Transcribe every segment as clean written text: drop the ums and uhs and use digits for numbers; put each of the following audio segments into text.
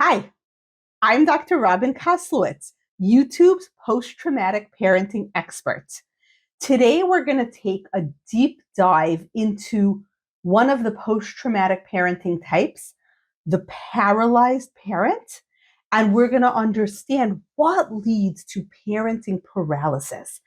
Hi, I'm Dr. Robin Koslowitz, YouTube's post-traumatic parenting expert. Today, we're going to take a deep dive into one of the post-traumatic parenting types, the paralyzed parent, and we're going to understand what leads to parenting paralysis.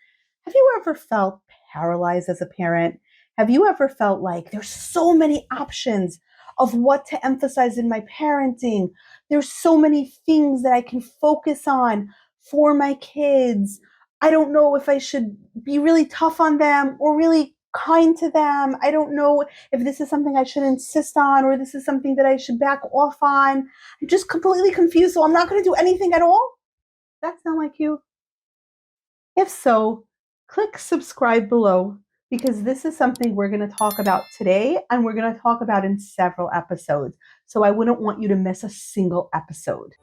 Have you ever felt paralyzed as a parent? Have you ever felt like there's so many options of what to emphasize in my parenting? There's so many things that I can focus on for my kids. I don't know if I should be really tough on them or really kind to them. I don't know if this is something I should insist on or this is something that I should back off on. I'm just completely confused, so I'm not going to do anything at all. That's not like you. If so, click subscribe below because this is something we're going to talk about today and we're going to talk about in several episodes. So I wouldn't want you to miss a single episode.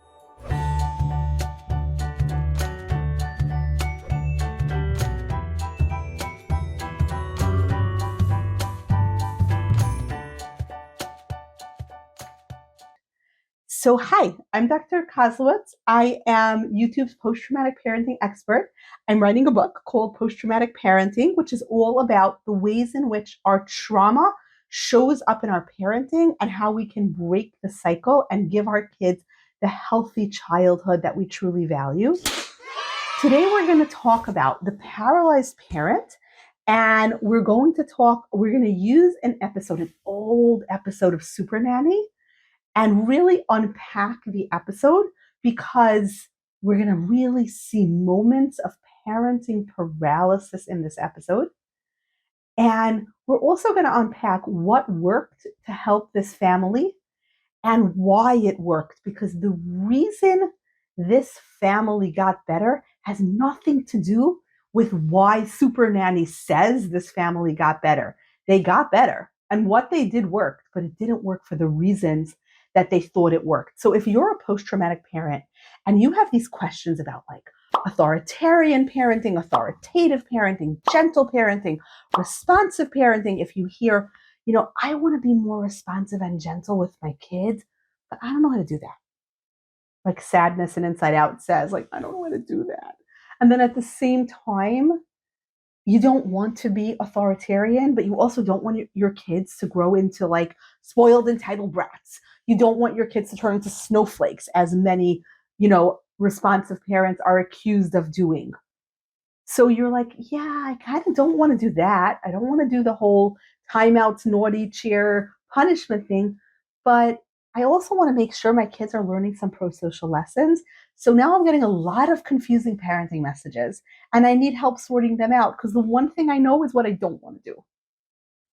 So hi, I'm Dr. Koslowitz. I am YouTube's post-traumatic parenting expert. I'm writing a book called Post-Traumatic Parenting, which is all about the ways in which our trauma shows up in our parenting and how we can break the cycle and give our kids the healthy childhood that we truly value. Today, we're going to talk about the paralyzed parent, and we're going to use an old episode of Super Nanny, and really unpack the episode because we're going to really see moments of parenting paralysis in this episode. And we're also going to unpack what worked to help this family and why it worked, because the reason this family got better has nothing to do with why Super Nanny says this family got better. They got better, and what they did worked, but it didn't work for the reasons that they thought it worked. So if you're a post-traumatic parent and you have these questions about like authoritarian parenting, authoritative parenting, gentle parenting, responsive parenting, if you hear, I want to be more responsive and gentle with my kids, but I don't know how to do that. Like Sadness and Inside Out says, like, I don't know how to do that. And then at the same time, you don't want to be authoritarian, but you also don't want your kids to grow into like spoiled, entitled brats. You don't want your kids to turn into snowflakes, as many, responsive parents are accused of doing. So you're like, yeah, I kind of don't want to do that. I don't want to do the whole timeouts, naughty chair punishment thing, but I also want to make sure my kids are learning some pro-social lessons. So now I'm getting a lot of confusing parenting messages and I need help sorting them out because the one thing I know is what I don't want to do.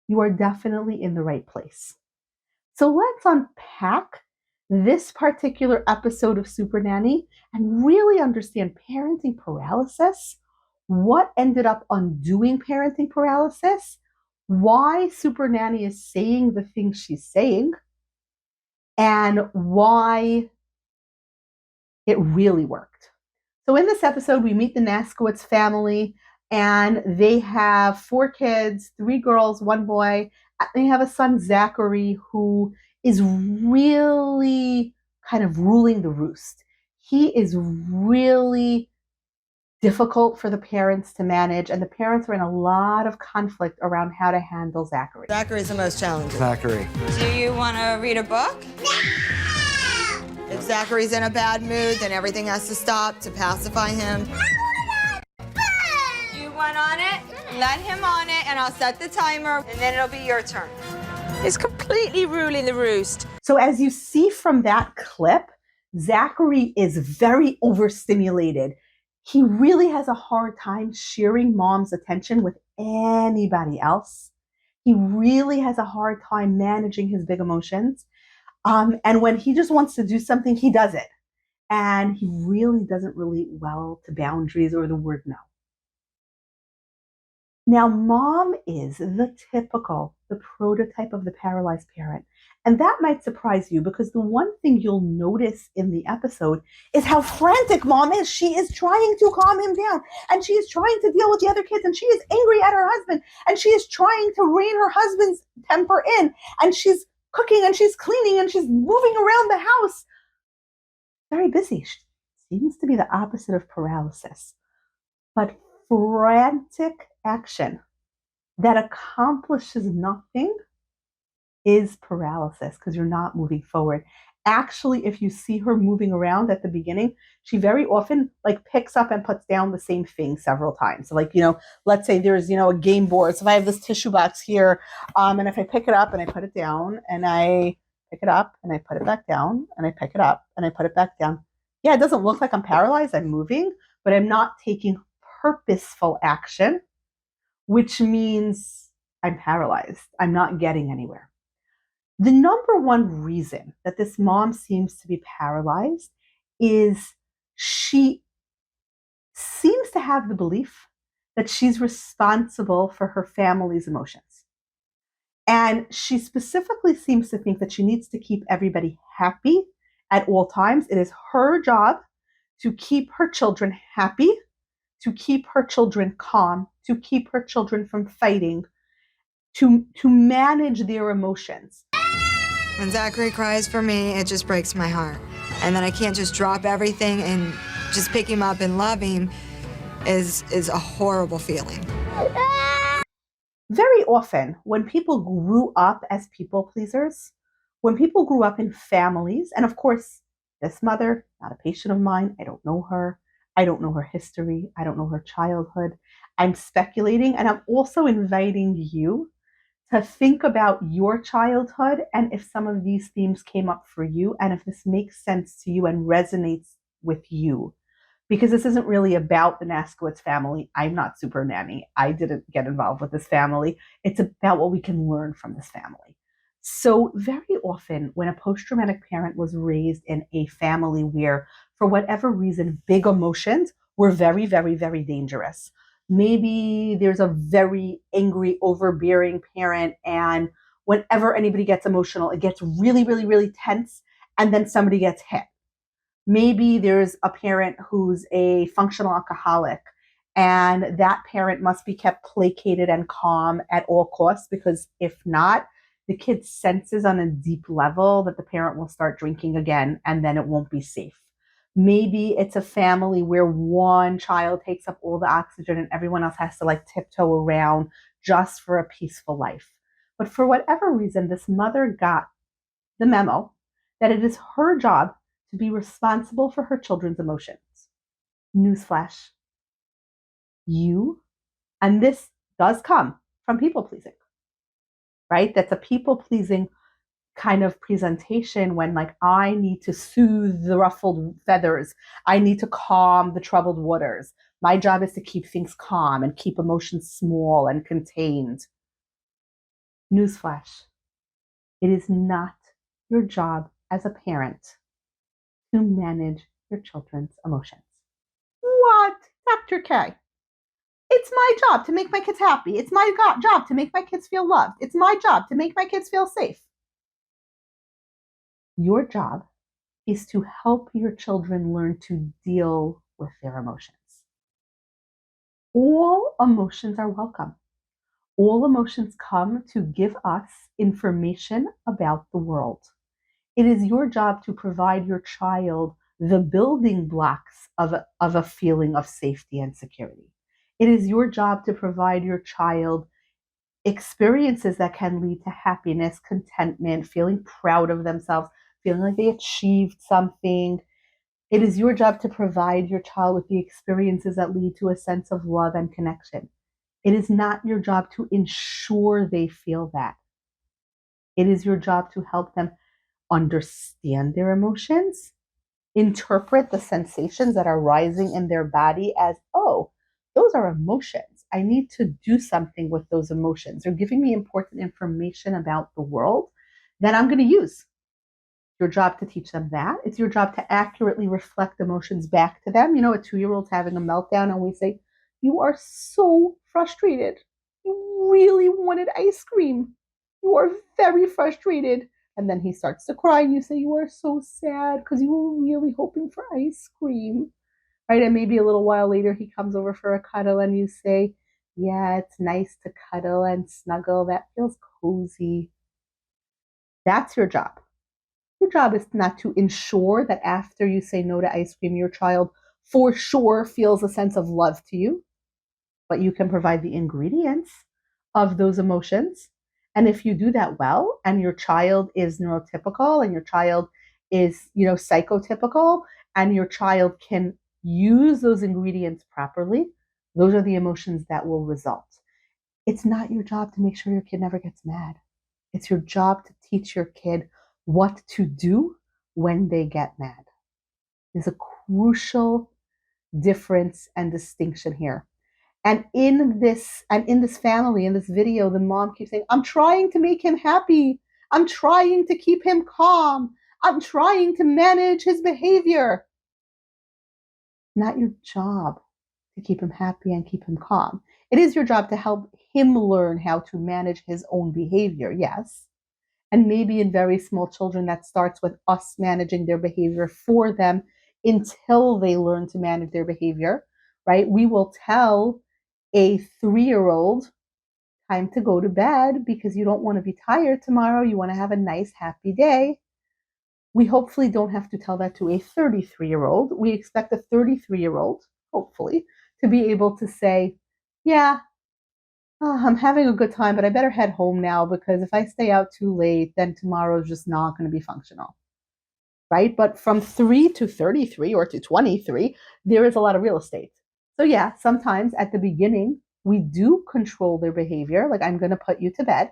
You are definitely in the right place. So let's unpack this particular episode of Super Nanny and really understand parenting paralysis, what ended up undoing parenting paralysis, why Super Nanny is saying the things she's saying, and why it really worked. So in this episode, we meet the Naswiz family, and they have 4 kids, 3 girls, 1 boy. They have a son, Zachary, who is really kind of ruling the roost. He is really difficult for the parents to manage, and the parents are in a lot of conflict around how to handle Zachary. Zachary's the most challenging. Zachary. Do you want to read a book? If Zachary's in a bad mood, then everything has to stop to pacify him. You want on it? Let him on it, and I'll set the timer, and then it'll be your turn. He's completely ruling the roost. So as you see from that clip, Zachary is very overstimulated. He really has a hard time sharing mom's attention with anybody else. He really has a hard time managing his big emotions. And when he just wants to do something, he does it. And he really doesn't relate well to boundaries or the word no. Now, mom is the prototype of the paralyzed parent. And that might surprise you because the one thing you'll notice in the episode is how frantic mom is. She is trying to calm him down and she is trying to deal with the other kids and she is angry at her husband and she is trying to rein her husband's temper in and she's cooking and she's cleaning and she's moving around the house. very busy. She seems to be the opposite of paralysis. But frantic action that accomplishes nothing is paralysis because you're not moving forward. Actually, if you see her moving around at the beginning, she very often like picks up and puts down the same thing several times. So like, let's say there's, a game board. So if I have this tissue box here, and if I pick it up and I put it down and I pick it up and I put it back down and I pick it up and I put it back down. Yeah, it doesn't look like I'm paralyzed. I'm moving, but I'm not taking purposeful action, which means I'm paralyzed. I'm not getting anywhere. The number one reason that this mom seems to be paralyzed is she seems to have the belief that she's responsible for her family's emotions. And she specifically seems to think that she needs to keep everybody happy at all times. It is her job to keep her children happy, to keep her children calm, to keep her children from fighting, to manage their emotions. When Zachary cries for me, it just breaks my heart. And then I can't just drop everything and just pick him up and love him is a horrible feeling. Very often, when people grew up as people pleasers, when people grew up in families, and of course, this mother, not a patient of mine, I don't know her. I don't know her history. I don't know her childhood. I'm speculating, and I'm also inviting you to think about your childhood and if some of these themes came up for you and if this makes sense to you and resonates with you. Because this isn't really about the Naswiz family. I'm not super nanny. I didn't get involved with this family. It's about what we can learn from this family. So very often when a post-traumatic parent was raised in a family where, for whatever reason, big emotions were very, very, very dangerous. Maybe there's a very angry, overbearing parent, and whenever anybody gets emotional, it gets really, really, really tense, and then somebody gets hit. Maybe there's a parent who's a functional alcoholic, and that parent must be kept placated and calm at all costs, because if not, the kid senses on a deep level that the parent will start drinking again, and then it won't be safe. Maybe it's a family where one child takes up all the oxygen and everyone else has to like tiptoe around just for a peaceful life. But for whatever reason, this mother got the memo that it is her job to be responsible for her children's emotions. Newsflash. You, and this does come from people pleasing, right? That's a people pleasing kind of presentation when like I need to soothe the ruffled feathers. I need to calm the troubled waters. My job is to keep things calm and keep emotions small and contained. Newsflash. It is not your job as a parent to manage your children's emotions. What? Dr. K. It's my job to make my kids happy. It's my job to make my kids feel loved. It's my job to make my kids feel safe. Your job is to help your children learn to deal with their emotions. All emotions are welcome. All emotions come to give us information about the world. It is your job to provide your child the building blocks of a feeling of safety and security. It is your job to provide your child experiences that can lead to happiness, contentment, feeling proud of themselves, feeling like they achieved something. It is your job to provide your child with the experiences that lead to a sense of love and connection. It is not your job to ensure they feel that. It is your job to help them understand their emotions, interpret the sensations that are rising in their body as, oh, those are emotions. I need to do something with those emotions. They're giving me important information about the world that I'm going to use. Your job to teach them that. It's your job to accurately reflect emotions back to them. A 2-year-old's having a meltdown and we say, you are so frustrated. You really wanted ice cream. You are very frustrated. And then he starts to cry and you say, you are so sad because you were really hoping for ice cream. Right? And maybe a little while later he comes over for a cuddle and you say, yeah, it's nice to cuddle and snuggle. That feels cozy. That's your job. Your job is not to ensure that after you say no to ice cream, your child for sure feels a sense of love to you, but you can provide the ingredients of those emotions. And if you do that well, and your child is neurotypical and your child is, psychotypical, and your child can use those ingredients properly, those are the emotions that will result. It's not your job to make sure your kid never gets mad. It's your job to teach your kid what to do when they get mad. There's a crucial difference and distinction here. And in this family, in this video, the mom keeps saying, I'm trying to make him happy. I'm trying to keep him calm. I'm trying to manage his behavior. Not your job to keep him happy and keep him calm. It is your job to help him learn how to manage his own behavior, yes. And maybe in very small children, that starts with us managing their behavior for them until they learn to manage their behavior, right? We will tell a 3-year-old, time to go to bed because you don't want to be tired tomorrow. You want to have a nice, happy day. We hopefully don't have to tell that to a 33-year-old. We expect a 33-year-old, hopefully, to be able to say, yeah, I'm having a good time, but I better head home now because if I stay out too late, then tomorrow's just not going to be functional, right? But from 3 to 33 or to 23, there is a lot of real estate. So yeah, sometimes at the beginning, we do control their behavior. Like, I'm going to put you to bed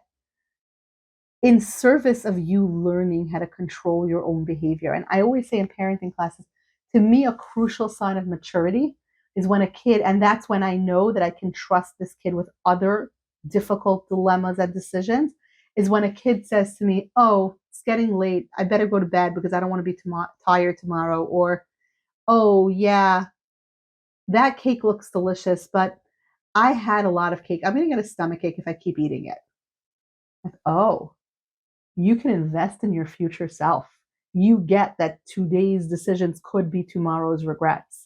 in service of you learning how to control your own behavior. And I always say in parenting classes, to me, a crucial sign of maturity is when a kid, and that's when I know that I can trust this kid with other difficult dilemmas and decisions, is when a kid says to me, oh, it's getting late. I better go to bed because I don't want to be tired tomorrow. Or, oh, yeah, that cake looks delicious, but I had a lot of cake. I'm going to get a stomachache if I keep eating it. Like, oh, you can invest in your future self. You get that today's decisions could be tomorrow's regrets.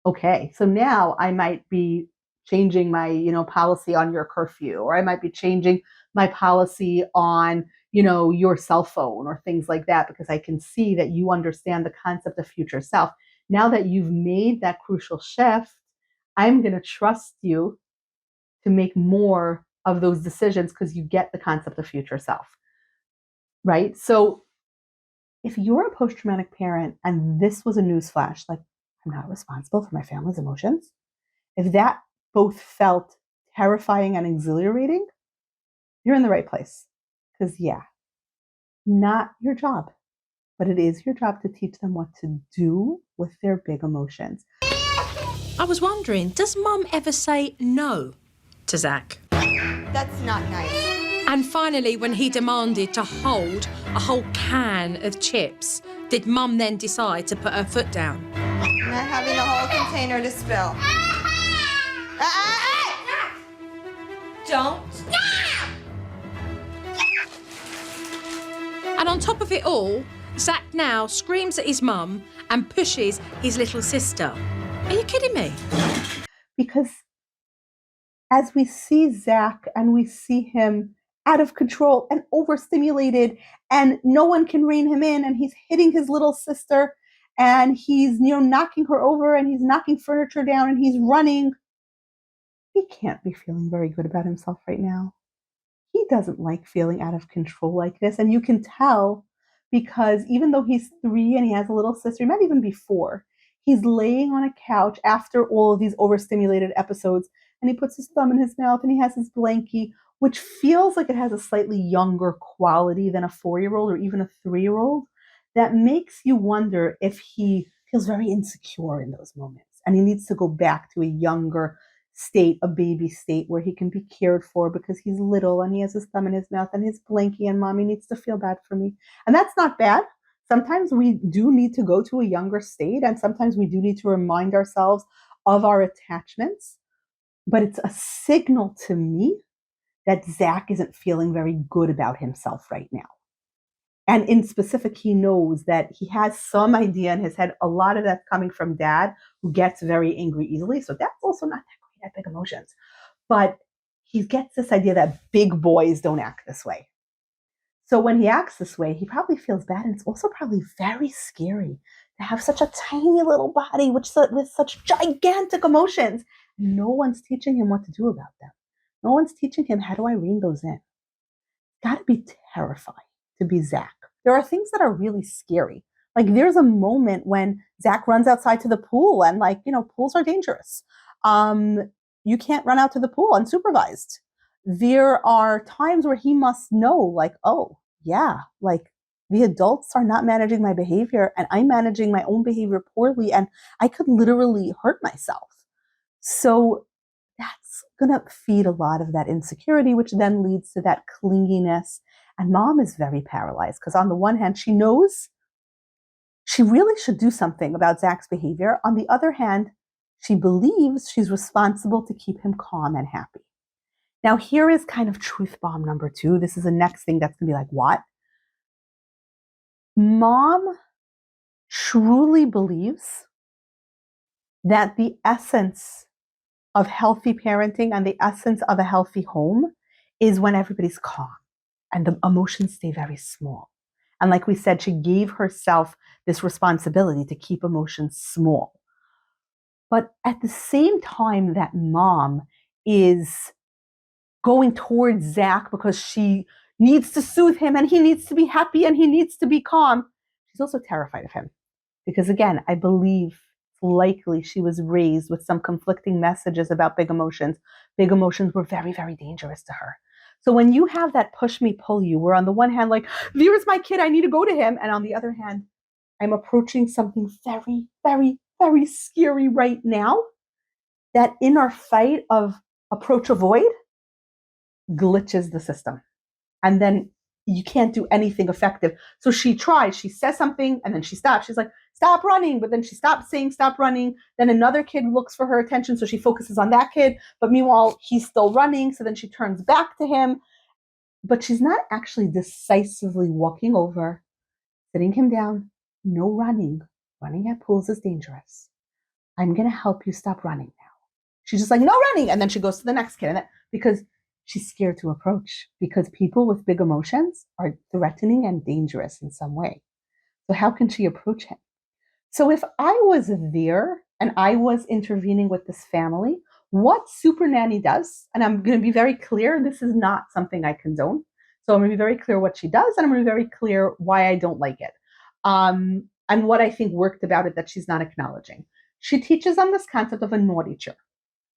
Okay, so now I might be changing my, policy on your curfew, or I might be changing my policy on, your cell phone or things like that, because I can see that you understand the concept of future self. Now that you've made that crucial shift, I'm going to trust you to make more of those decisions because you get the concept of future self, right? So if you're a post-traumatic parent and this was a newsflash, like, I'm not responsible for my family's emotions, if that both felt terrifying and exhilarating, you're in the right place. Because yeah, not your job, but it is your job to teach them what to do with their big emotions. I was wondering, does Mum ever say no to Zach? That's not nice. And finally, when he demanded to hold a whole can of chips, did Mum then decide to put her foot down? Not having the whole container to spill. Don't. And on top of it all, Zach now screams at his mum and pushes his little sister. Are you kidding me? Because as we see Zach and we see him out of control and overstimulated and no one can rein him in, and he's hitting his little sister and he's, knocking her over and he's knocking furniture down and he's running, he can't be feeling very good about himself right now. He doesn't like feeling out of control like this. And you can tell because even though he's 3 and he has a little sister, he might even be 4, he's laying on a couch after all of these overstimulated episodes and he puts his thumb in his mouth and he has his blankie, which feels like it has a slightly younger quality than a 4-year-old or even a 3-year-old. That makes you wonder if he feels very insecure in those moments and he needs to go back to a younger state, a baby state where he can be cared for because he's little and he has his thumb in his mouth and his blankie and mommy needs to feel bad for me. And that's not bad. Sometimes we do need to go to a younger state and sometimes we do need to remind ourselves of our attachments. But it's a signal to me that Zach isn't feeling very good about himself right now. And in specific, he knows that he has some idea in his head. A lot of that's coming from dad, who gets very angry easily. So that's also not that great at big emotions. But he gets this idea that big boys don't act this way. So when he acts this way, he probably feels bad. And it's also probably very scary to have such a tiny little body with such gigantic emotions. No one's teaching him what to do about them. No one's teaching him, how do I rein those in? It's got to be terrifying to be Zach. There are things that are really scary. Like there's a moment when Zach runs outside to the pool and pools are dangerous. You can't run out to the pool unsupervised. There are times where he must know, like, oh, yeah, like the adults are not managing my behavior and I'm managing my own behavior poorly and I could literally hurt myself. So that's going to feed a lot of that insecurity, which then leads to that clinginess. And mom is very paralyzed because on the one hand, she knows she really should do something about Zach's behavior. On the other hand, she believes she's responsible to keep him calm and happy. Now, here is kind of truth bomb number 2. This is the next thing that's going to be like, what? Mom truly believes that the essence of healthy parenting and the essence of a healthy home is when everybody's calm and the emotions stay very small. And like we said, she gave herself this responsibility to keep emotions small. But at the same time that mom is going towards Zach because she needs to soothe him and he needs to be happy and he needs to be calm, she's also terrified of him. Because again, I believe likely she was raised with some conflicting messages about big emotions. Big emotions were very, very dangerous to her. So when you have that push me, pull you, where on the one hand, like, here's my kid, I need to go to him. And on the other hand, I'm approaching something very, very, very scary right now, that inner fight of approach, avoid glitches the system. And then you can't do anything effective. So she tries, she says something and then she stops. She's like, stop running. But then she stops saying, stop running. Then another kid looks for her attention. So she focuses on that kid. But meanwhile, he's still running. So then she turns back to him. But she's not actually decisively walking over, sitting him down. No running. Running at pools is dangerous. I'm going to help you stop running now. She's just like, no running. And then she goes to the next kid. Because she's scared to approach, because people with big emotions are threatening and dangerous in some way. So how can she approach him? So if I was there and I was intervening with this family, what Super Nanny does, and I'm going to be very clear, this is not something I condone. So I'm going to be very clear what she does, and I'm going to be very clear why I don't like it. And what I think worked about it that she's not acknowledging. She teaches them this concept of a naughty chair.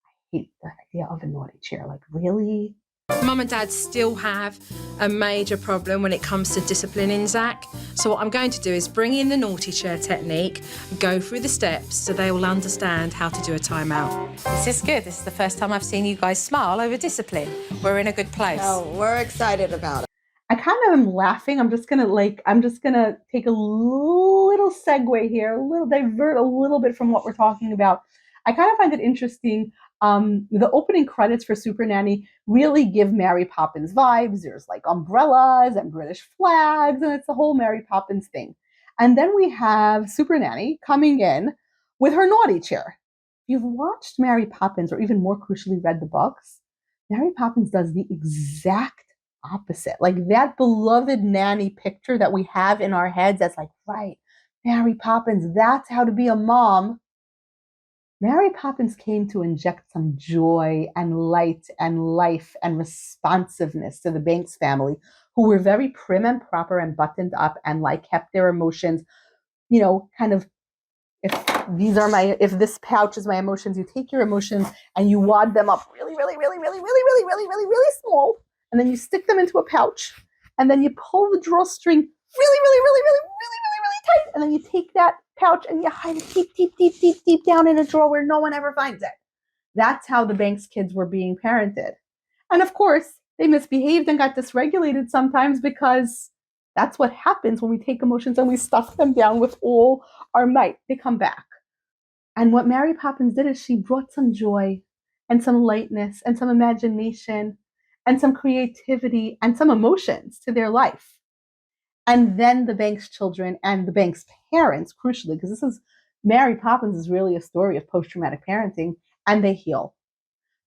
I hate the idea of a naughty chair. Like, really? Mum and Dad still have a major problem when it comes to disciplining Zach. So what I'm going to do is bring in the naughty chair technique, go through the steps so they will understand how to do a timeout. This is good. This is the first time I've seen you guys smile over discipline. We're in a good place. Oh, we're excited about it. I kind of am laughing. I'm just gonna take a little segue here, divert a little bit from what we're talking about. I kind of find it interesting. The opening credits for Super Nanny really give Mary Poppins vibes. There's like umbrellas and British flags, and it's the whole Mary Poppins thing. And then we have Super Nanny coming in with her naughty chair. If you've watched Mary Poppins, or even more crucially read the books, Mary Poppins does the exact opposite. Like that beloved nanny picture that we have in our heads, that's like, right, Mary Poppins, that's how to be a mom. Mary Poppins came to inject some joy and light and life and responsiveness to the Banks family, who were very prim and proper and buttoned up and like kept their emotions, kind of, if this pouch is my emotions, you take your emotions and you wad them up really, really, really, really, really, really, really, really, really small, and then you stick them into a pouch, and then you pull the drawstring really, really, really, really, really, really, really tight, and then you take that pouch and you hide it deep, deep, deep, deep, deep down in a drawer where no one ever finds it. That's how the Banks kids were being parented. And of course, they misbehaved and got dysregulated sometimes, because that's what happens when we take emotions and we stuff them down with all our might. They come back. And what Mary Poppins did is she brought some joy and some lightness and some imagination and some creativity and some emotions to their life. And then the Banks children and the Banks parents, crucially, because Mary Poppins is really a story of post-traumatic parenting, and they heal.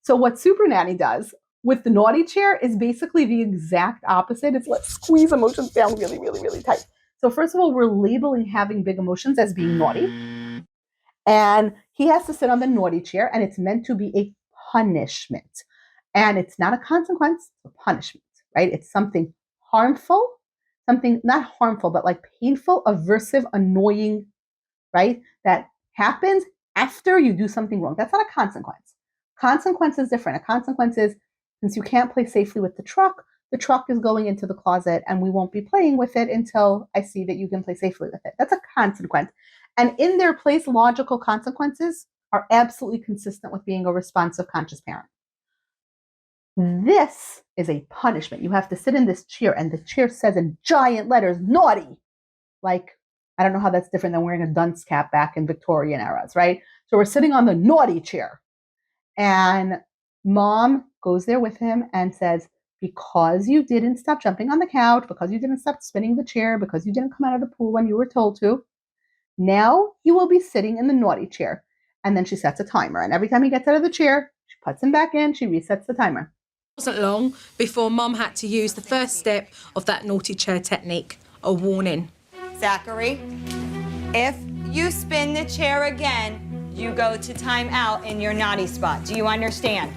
So what Super Nanny does, with the naughty chair is basically the exact opposite. It's let's squeeze emotions down really, really, really tight. So first of all, we're labeling having big emotions as being naughty. And he has to sit on the naughty chair, and it's meant to be a punishment. And it's not a consequence, it's a punishment, right? It's something harmful, something not harmful, but like painful, aversive, annoying, right? That happens after you do something wrong. That's not a consequence. Consequence is different. A consequence is, since you can't play safely with the truck is going into the closet and we won't be playing with it until I see that you can play safely with it. That's a consequence. And in their place, logical consequences are absolutely consistent with being a responsive, conscious parent. This is a punishment. You have to sit in this chair, and the chair says in giant letters, naughty. Like, I don't know how that's different than wearing a dunce cap back in Victorian eras, right? So we're sitting on the naughty chair. And mom goes there with him and says, because you didn't stop jumping on the couch, because you didn't stop spinning the chair, because you didn't come out of the pool when you were told to, now you will be sitting in the naughty chair. And then she sets a timer. And every time he gets out of the chair, she puts him back in, she resets the timer. It wasn't long before Mum had to use the first step of that naughty chair technique, a warning. Zachary, if you spin the chair again, you go to timeout in your naughty spot. Do you understand?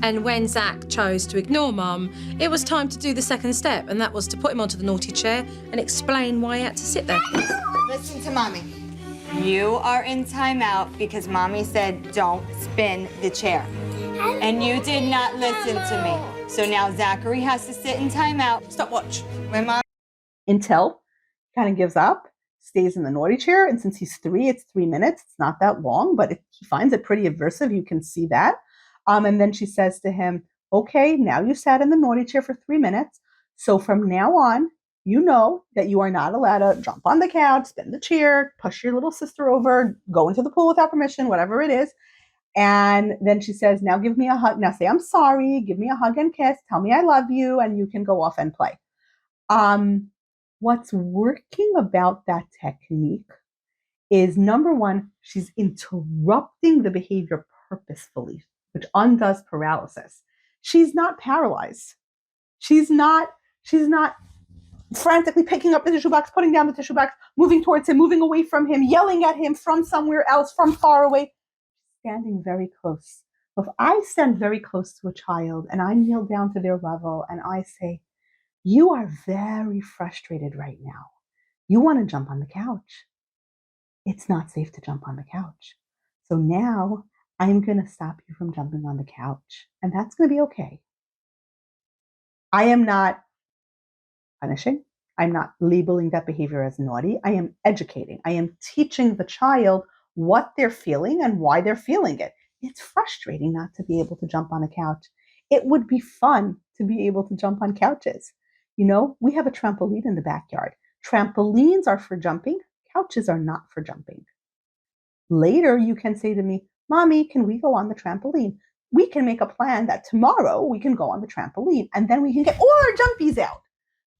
And when Zach chose to ignore Mum, it was time to do the second step, and that was to put him onto the naughty chair and explain why he had to sit there. Listen to Mommy. You are in timeout because Mommy said don't spin the chair. And you did not listen to me. So now Zachary has to sit in timeout. Stopwatch. When Mom Until he kind of gives up, stays in the naughty chair. And since he's 3, it's 3 minutes. It's not that long, but he finds it pretty aversive. You can see that. And then she says to him, okay, now you sat in the naughty chair for 3 minutes. So from now on, you know that you are not allowed to jump on the couch, spin the chair, push your little sister over, go into the pool without permission, whatever it is. And then she says, now give me a hug. Now say, I'm sorry, give me a hug and kiss, tell me I love you, and you can go off and play. What's working about that technique is, number one, she's interrupting the behavior purposefully, which undoes paralysis. She's not paralyzed. She's not frantically picking up the tissue box, putting down the tissue box, moving towards him, moving away from him, yelling at him from somewhere else, from far away. Standing very close. So if I stand very close to a child and I kneel down to their level and I say, you are very frustrated right now. You want to jump on the couch. It's not safe to jump on the couch. So now I'm going to stop you from jumping on the couch. And that's going to be okay. I am not punishing. I'm not labeling that behavior as naughty. I am educating. I am teaching the child what they're feeling and why they're feeling it. It's frustrating not to be able to jump on a couch. It would be fun to be able to jump on couches. You know, we have a trampoline in the backyard. Trampolines are for jumping. Couches are not for jumping. Later, you can say to me, Mommy, can we go on the trampoline? We can make a plan that tomorrow we can go on the trampoline and then we can get all our jumpies out.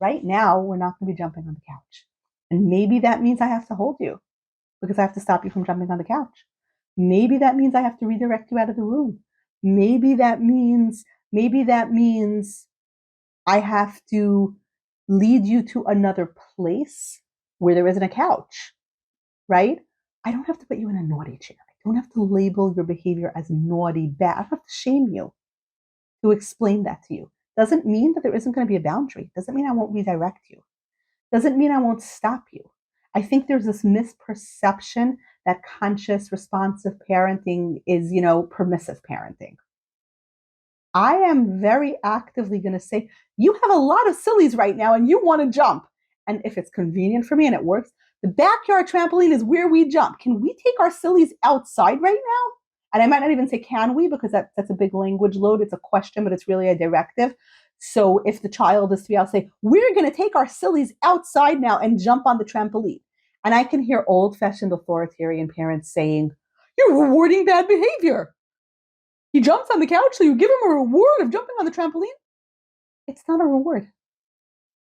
Right now, we're not going to be jumping on the couch. And maybe that means I have to hold you because I have to stop you from jumping on the couch. Maybe that means I have to redirect you out of the room. Maybe that means I have to lead you to another place where there isn't a couch, right? I don't have to put you in a naughty chair. I don't have to label your behavior as naughty, bad. I don't have to shame you to explain that to you. Doesn't mean that there isn't going to be a boundary. Doesn't mean I won't redirect you. Doesn't mean I won't stop you. I think there's this misperception that conscious, responsive parenting is, permissive parenting. I am very actively going to say, you have a lot of sillies right now and you want to jump. And if it's convenient for me and it works, the backyard trampoline is where we jump. Can we take our sillies outside right now? And I might not even say, can we? Because that's a big language load. It's a question, but it's really a directive. So if the child is 3, I'll say, we're going to take our sillies outside now and jump on the trampoline. And I can hear old-fashioned authoritarian parents saying, you're rewarding bad behavior. He jumps on the couch, so you give him a reward of jumping on the trampoline? It's not a reward.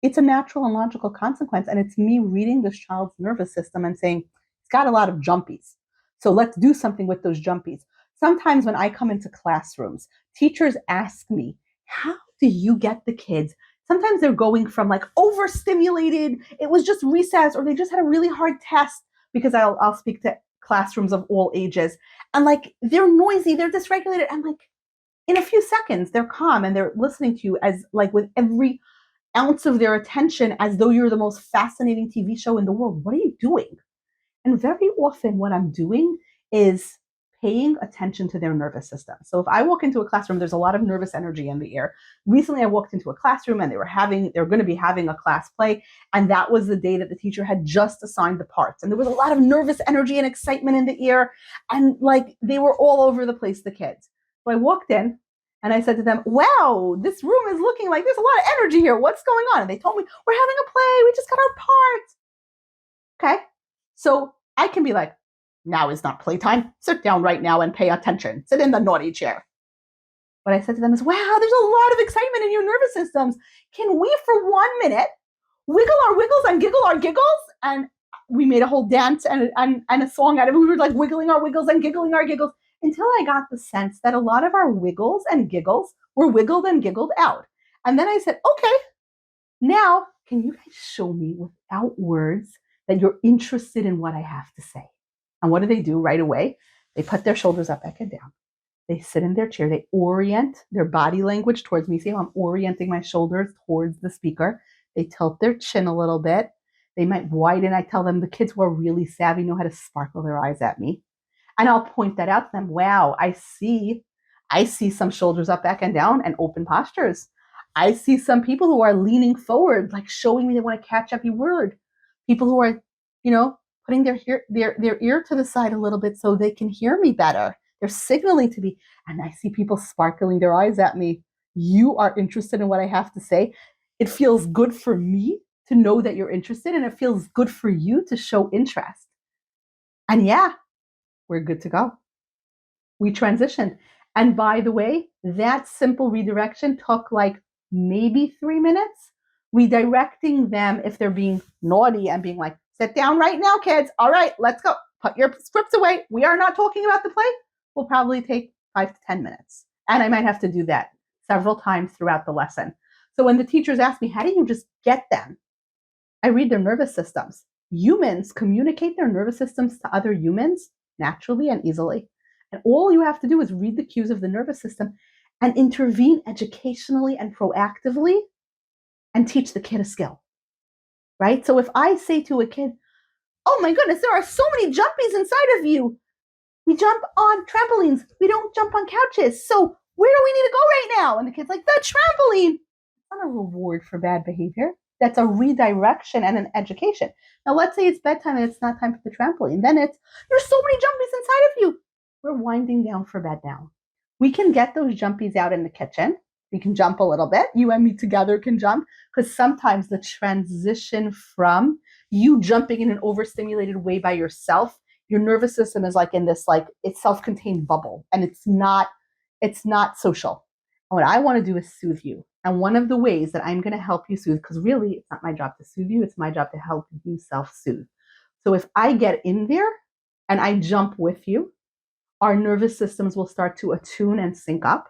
It's a natural and logical consequence. And it's me reading this child's nervous system and saying, he's got a lot of jumpies. So let's do something with those jumpies. Sometimes when I come into classrooms, teachers ask me, how do you get the kids? Sometimes they're going from like overstimulated, it was just recess, or they just had a really hard test, because I'll speak to classrooms of all ages, and like they're noisy, they're dysregulated, and like in a few seconds they're calm and they're listening to you as like with every ounce of their attention, as though you're the most fascinating TV show in the world. What are you doing? And very often what I'm doing is paying attention to their nervous system. So if I walk into a classroom, there's a lot of nervous energy in the air. Recently I walked into a classroom and they're going to be having a class play, and that was the day that the teacher had just assigned the parts. And there was a lot of nervous energy and excitement in the air, and like they were all over the place, the kids. So I walked in and I said to them, wow, this room is looking like there's a lot of energy here. What's going on? And they told me, we're having a play. We just got our parts. Okay. So I can be like, now is not playtime. Sit down right now and pay attention. Sit in the naughty chair. What I said to them is, wow, there's a lot of excitement in your nervous systems. Can we, for 1 minute, wiggle our wiggles and giggle our giggles? And we made a whole dance and a song out of it. We were like wiggling our wiggles and giggling our giggles, until I got the sense that a lot of our wiggles and giggles were wiggled and giggled out. And then I said, okay, now can you guys show me without words that you're interested in what I have to say? And what do right away? They put their shoulders up, back and down. They sit in their chair. They orient their body language towards me. See how I'm orienting my shoulders towards the speaker. They tilt their chin a little bit. They might widen. I tell them the kids who are really savvy know how to sparkle their eyes at me. And I'll point that out to them. Wow, I see some shoulders up, back and down, and open postures. I see some people who are leaning forward, like showing me they want to catch every word. People who are, putting their ear to the side a little bit so they can hear me better. They're signaling to me. And I see people sparkling their eyes at me. You are interested in what I have to say. It feels good for me to know that you're interested, and it feels good for you to show interest. And yeah, we're good to go. We transitioned. And by the way, that simple redirection took like maybe 3 minutes. Redirecting them if they're being naughty and being like, sit down right now, kids. All right, let's go. Put your scripts away. We are not talking about the play. Will probably take 5 to 10 minutes. And I might have to do that several times throughout the lesson. So when the teachers ask me, how do you just get them? I read their nervous systems. Humans communicate their nervous systems to other humans naturally and easily. And all you have to do is read the cues of the nervous system and intervene educationally and proactively and teach the kid a skill, right? So if I say to a kid, oh my goodness, there are so many jumpies inside of you. We jump on trampolines. We don't jump on couches. So where do we need to go right now? And the kid's like, the trampoline. It's not a reward for bad behavior. That's a redirection and an education. Now, let's say it's bedtime and it's not time for the trampoline. Then it's, there's so many jumpies inside of you. We're winding down for bed now. We can get those jumpies out in the kitchen. We can jump a little bit. You and me together can jump, because sometimes the transition from you jumping in an overstimulated way by yourself, your nervous system is like in this, like it's self-contained bubble, and it's not social. And what I want to do is soothe you. And one of the ways that I'm going to help you soothe, because really it's not my job to soothe you, it's my job to help you self-soothe. So if I get in there and I jump with you, our nervous systems will start to attune and sync up.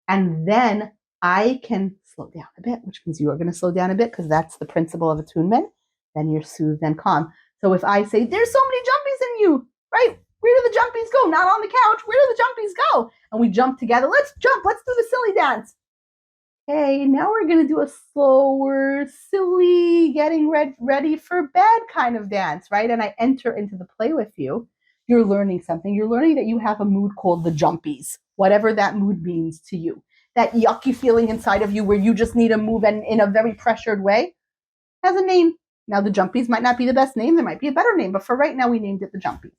And then I can slow down a bit, which means you are going to slow down a bit, because that's the principle of attunement. Then you're soothed and calm. So if I say, there's so many jumpies in you, right? Where do the jumpies go? Not on the couch. Where do the jumpies go? And we jump together. Let's jump. Let's do the silly dance. Okay, now we're going to do a slower, silly, getting ready for bed kind of dance, right? And I enter into the play with you. You're learning something. You're learning that you have a mood called the jumpies, whatever that mood means to you. That yucky feeling inside of you where you just need to move in a very pressured way has a name. Now, the jumpies might not be the best name. There might be a better name. But for right now, we named it the jumpies.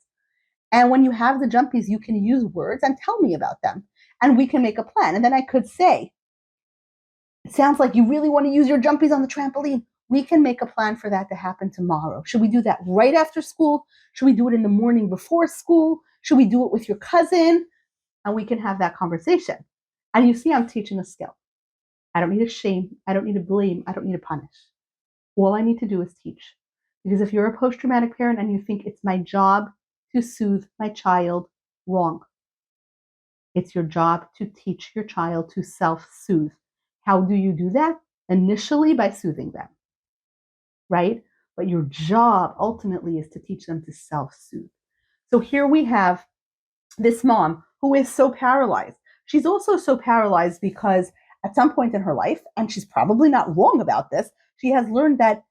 And when you have the jumpies, you can use words and tell me about them. And we can make a plan. And then I could say, it sounds like you really want to use your jumpies on the trampoline. We can make a plan for that to happen tomorrow. Should we do that right after school? Should we do it in the morning before school? Should we do it with your cousin? And we can have that conversation. And you see, I'm teaching a skill. I don't need to shame. I don't need to blame. I don't need to punish. All I need to do is teach. Because if you're a post-traumatic parent and you think it's my job to soothe my child, wrong. It's your job to teach your child to self-soothe. How do you do that? Initially by soothing them, right? But your job ultimately is to teach them to self-soothe. So here we have this mom who is so paralyzed. She's also so paralyzed because at some point in her life, and she's probably not wrong about this, she has learned that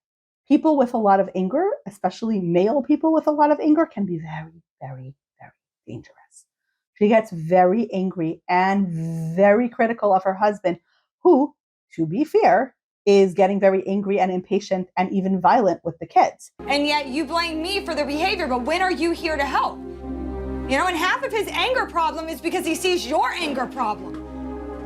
people with a lot of anger, especially male people with a lot of anger, can be very, very, very dangerous. She gets very angry and very critical of her husband, who, to be fair, is getting very angry and impatient and even violent with the kids. And yet you blame me for the behavior, but when are you here to help? You know, and half of his anger problem is because he sees your anger problem.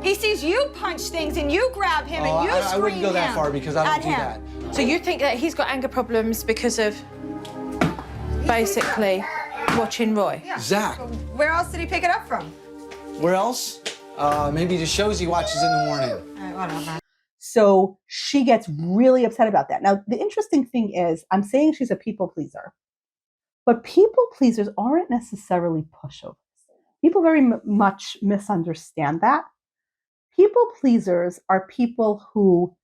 He sees you punch things and you grab him and you scream I wouldn't go that far because I don't do that. So you think that he's got anger problems because of basically watching Roy? Yeah. Zach. Where else did he pick it up from? Where else? Maybe the shows he watches in the morning. All right, whatever. So she gets really upset about that. Now, the interesting thing is, I'm saying she's a people pleaser, but people pleasers aren't necessarily pushovers. People very much misunderstand that. People pleasers are people who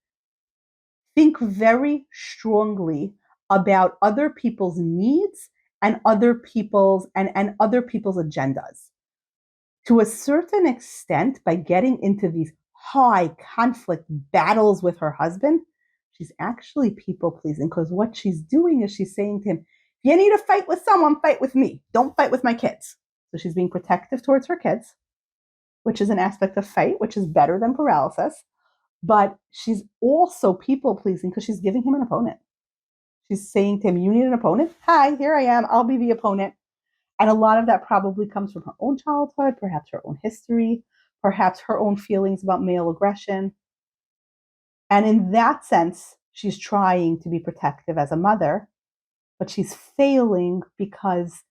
think very strongly about other people's needs and other people's agendas. To a certain extent, by getting into these high conflict battles with her husband, she's actually people pleasing, because what she's doing is she's saying to him, if you need to fight with someone, fight with me. Don't fight with my kids. So she's being protective towards her kids, which is an aspect of fight, which is better than paralysis. But she's also people pleasing because she's giving him an opponent. She's saying to him, you need an opponent? Hi, here I am. I'll be the opponent. And a lot of that probably comes from her own childhood, perhaps her own history, perhaps her own feelings about male aggression. And in that sense, she's trying to be protective as a mother, but she's failing because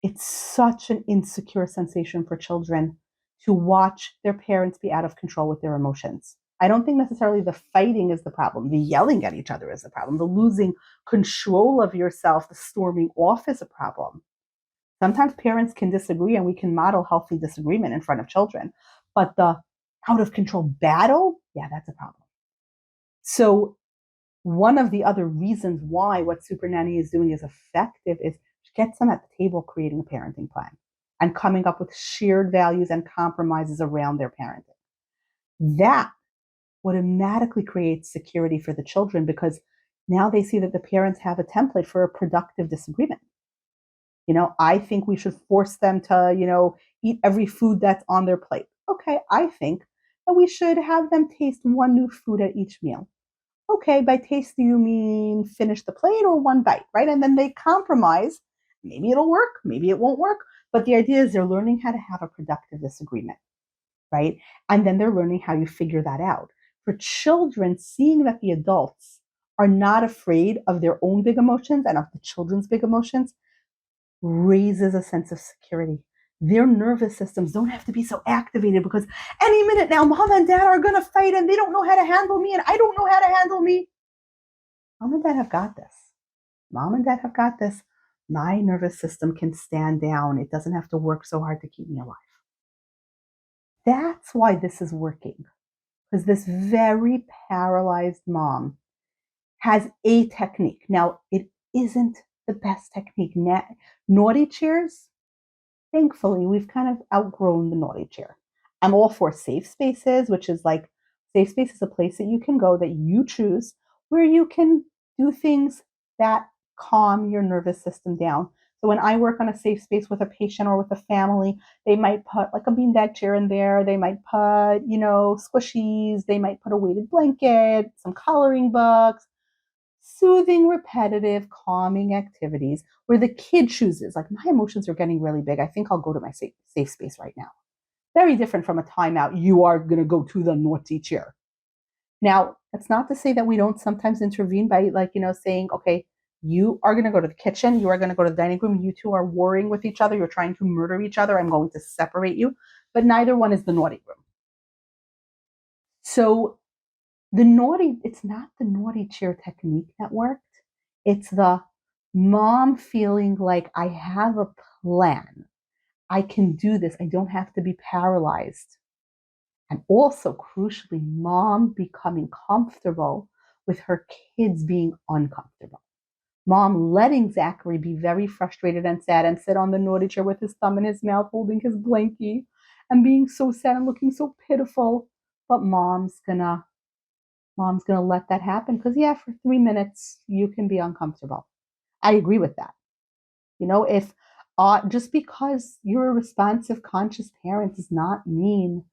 it's such an insecure sensation for children to watch their parents be out of control with their emotions. I don't think necessarily the fighting is the problem. The yelling at each other is the problem. The losing control of yourself, the storming off is a problem. Sometimes parents can disagree and we can model healthy disagreement in front of children. But the out of control battle, yeah, that's a problem. So one of the other reasons why what Super Nanny is doing is effective is she gets them at the table creating a parenting plan and coming up with shared values and compromises around their parenting. That automatically creates security for the children because now they see that the parents have a template for a productive disagreement. You know, I think we should force them to, eat every food that's on their plate. Okay, I think that we should have them taste one new food at each meal. Okay, by taste, do you mean finish the plate or one bite, right? And then they compromise. Maybe it'll work, maybe it won't work. But the idea is they're learning how to have a productive disagreement, right? And then they're learning how you figure that out. For children, seeing that the adults are not afraid of their own big emotions and of the children's big emotions raises a sense of security. Their nervous systems don't have to be so activated because any minute now, mom and dad are going to fight and they don't know how to handle me and I don't know how to handle me. Mom and dad have got this. Mom and dad have got this. My nervous system can stand down. It doesn't have to work so hard to keep me alive. That's why this is working. Because this very paralyzed mom has a technique. Now, it isn't the best technique. Naughty chairs, thankfully, we've kind of outgrown the naughty chair. I'm all for safe spaces, which is like, safe space is a place that you can go that you choose where you can do things that calm your nervous system down. So when I work on a safe space with a patient or with a family, they might put like a beanbag chair in there. They might put, squishies. They might put a weighted blanket, some coloring books, soothing, repetitive, calming activities where the kid chooses, like, my emotions are getting really big. I think I'll go to my safe space right now. Very different from a timeout. You are going to go to the naughty chair. Now, that's not to say that we don't sometimes intervene by saying, okay, you are going to go to the kitchen. You are going to go to the dining room. You two are warring with each other. You're trying to murder each other. I'm going to separate you. But neither one is the naughty room. So it's not the naughty chair technique that worked. It's the mom feeling like I have a plan. I can do this. I don't have to be paralyzed. And also, crucially, mom becoming comfortable with her kids being uncomfortable. Mom letting Zachary be very frustrated and sad and sit on the naughty chair with his thumb in his mouth, holding his blankie and being so sad and looking so pitiful. But mom's gonna let that happen because, yeah, for 3 minutes, you can be uncomfortable. I agree with that. If just because you're a responsive, conscious parent does not mean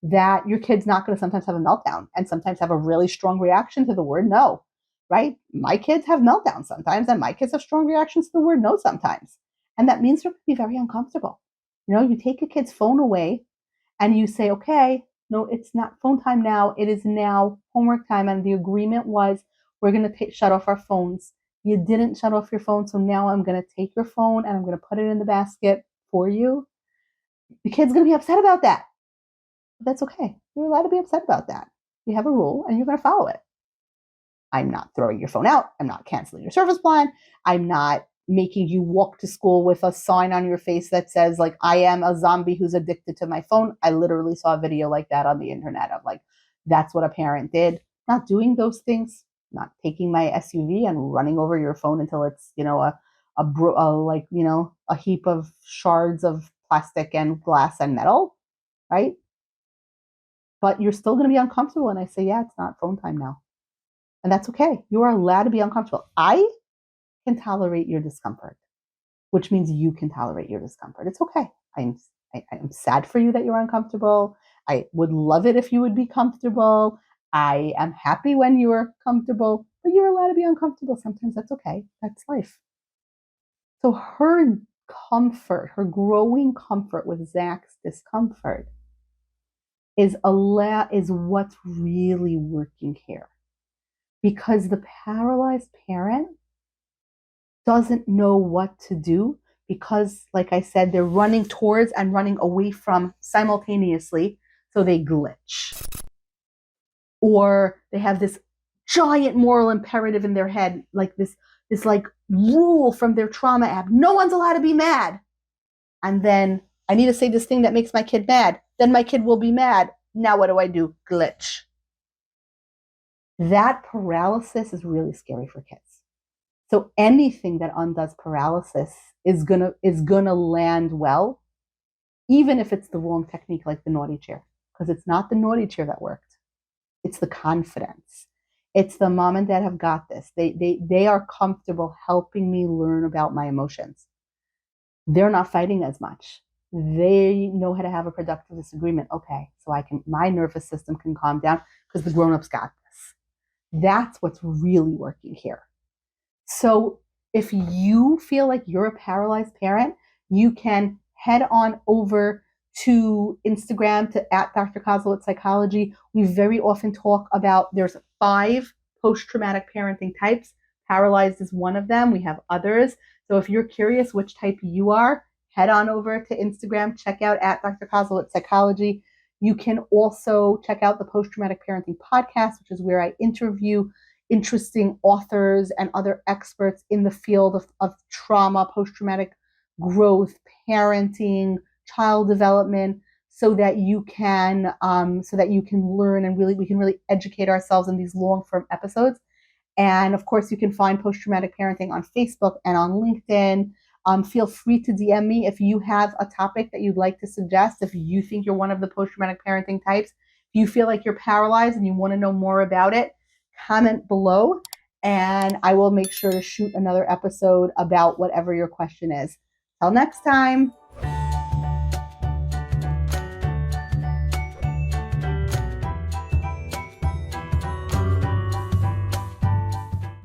that your kid's not going to sometimes have a meltdown and sometimes have a really strong reaction to the word no, right? My kids have meltdowns sometimes, and my kids have strong reactions to the word no sometimes. And that means they're going to be very uncomfortable. You take a kid's phone away and you say, okay, no, it's not phone time now. It is now homework time. And the agreement was we're going to shut off our phones. You didn't shut off your phone, so now I'm going to take your phone and I'm going to put it in the basket for you. The kid's going to be upset about that. But that's okay. You're allowed to be upset about that. You have a rule and you're going to follow it. I'm not throwing your phone out. I'm not canceling your service plan. I'm not making you walk to school with a sign on your face that says, like, I am a zombie who's addicted to my phone. I literally saw a video like that on the internet of, like, that's what a parent did. Not doing those things, not taking my SUV and running over your phone until it's, a heap of shards of plastic and glass and metal, right? But you're still going to be uncomfortable. And I say, yeah, it's not phone time now. And that's okay. You are allowed to be uncomfortable. I can tolerate your discomfort, which means you can tolerate your discomfort. It's okay. I'm sad for you that you're uncomfortable. I would love it if you would be comfortable. I am happy when you're comfortable, but you're allowed to be uncomfortable sometimes. That's okay. That's life. So her comfort, her growing comfort with Zach's discomfort is what's really working here. Because the paralyzed parent doesn't know what to do because, like I said, they're running towards and running away from simultaneously, so they glitch. Or they have this giant moral imperative in their head, like this like rule from their trauma app. No one's allowed to be mad. And then I need to say this thing that makes my kid mad. Then my kid will be mad. Now what do? Glitch. That paralysis is really scary for kids. So anything that undoes paralysis is gonna land well, even if it's the wrong technique, like the naughty chair, because it's not the naughty chair that worked. It's the confidence. It's the mom and dad have got this. They are comfortable helping me learn about my emotions. They're not fighting as much. They know how to have a productive disagreement. Okay, so my nervous system can calm down because the grown-ups got this. That's what's really working here. So if you feel like you're a paralyzed parent, you can head on over to Instagram to @Dr. Kozlowitz Psychology. We very often talk about there's 5 post-traumatic parenting types. Paralyzed is one of them. We have others. So if you're curious which type you are, head on over to Instagram, check out @Dr. Kozlowitz Psychology. You can also check out the Post-Traumatic Parenting Podcast, which is where I interview interesting authors and other experts in the field of trauma, post-traumatic growth, parenting, child development, so that you can learn and we can really educate ourselves in these long-form episodes. And of course, you can find Post-Traumatic Parenting on Facebook and on LinkedIn. Feel free to DM me if you have a topic that you'd like to suggest. If you think you're one of the post-traumatic parenting types, if you feel like you're paralyzed and you want to know more about it, comment below and I will make sure to shoot another episode about whatever your question is. Till next time.